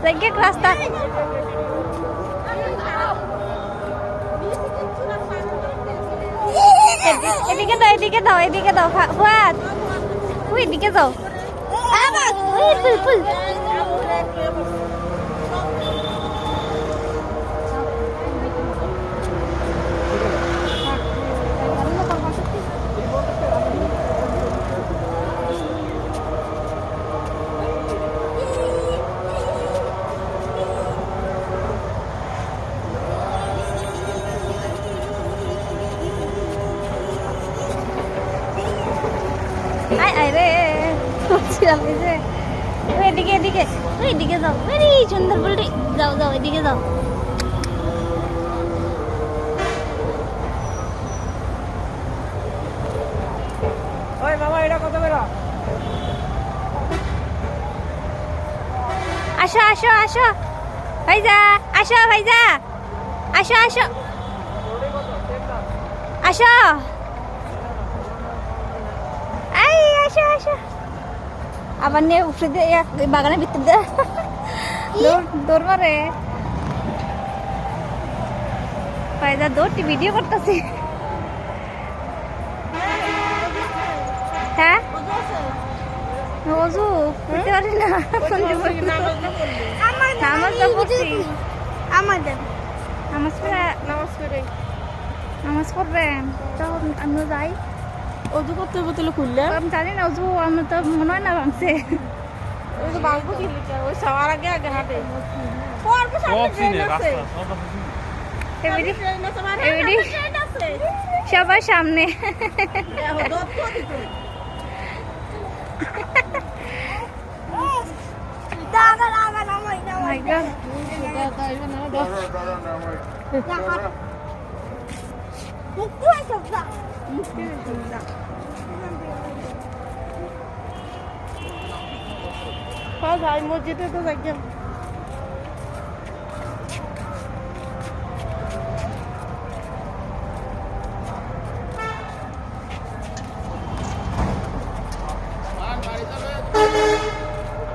দেখে রাস্তা এদিকে দাও এদিকে দাও এদিকে দাও ফুয়াদ তুই এদিকে যাও ফুল ফুল আরে এদিকে এদিকে এদিকে যাও আরে সুন্দর বলটি যাও যাও এদিকে যাও ওই বাবা এটা কত করে আসো আসো আসো ভাইজা আসো ভাইজা আসো আসো আসো আসো আসো আবার নিয়ে উপরে দিয়ে বাগানের ভিতর দিয়ে দৌড় মারে ফায়দা দৌড়টি ভিডিও করতেছি হ্যাঁ ওজু করতে পারি না নামাজ পড়ছি নামাজ পড়বেন তখন আমিও যাই অজু করতে বোতলে খুললে আমি জানি না অজু আমার তো মনে হয় না ভাঙছে ওই তো বাংবো কি লিখা ওই সবার আগে আগে হাঁটে সবার সামনে ভাই মসজিদে তো যাই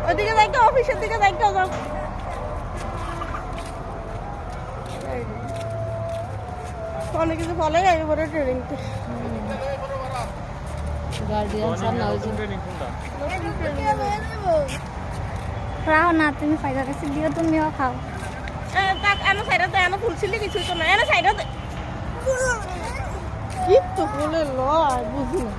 ওদিকে যাই অফিসের দিকে যাই যাও অনেক কিছু ফলে যাবে পরে ট্রেনিংতে খাও না তুমি ফায়দা কাছে দিও তুমিও খাও এনো সাইডে এনো ফুলছিলি কিছু তো না এনো সাইডে কি তো বলে লয় বুঝি না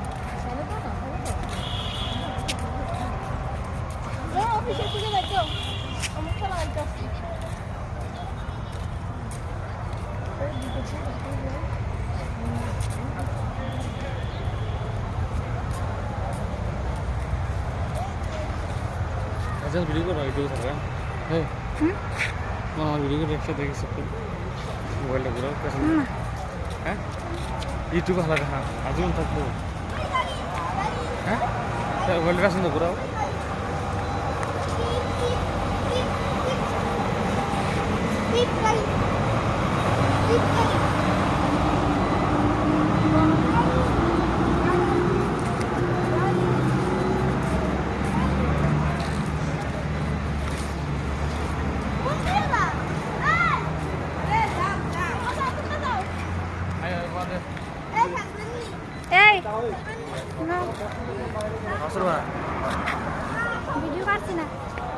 অফিসের দিকে যাইতো আমার খেলা যাইতাছি আচ্ছা ভিডিও করো ইউটিউব থেকে হ্যাঁ আমার ভিডিও করে একসাথে দেখি সব মোবাইলটা ঘুরাও হ্যাঁ ইউটিউবে হালা দেখা আজীবন থাকবো হ্যাঁ মোবাইলটা কাছে ঘুরাও এই আসর ভিডিও করছি না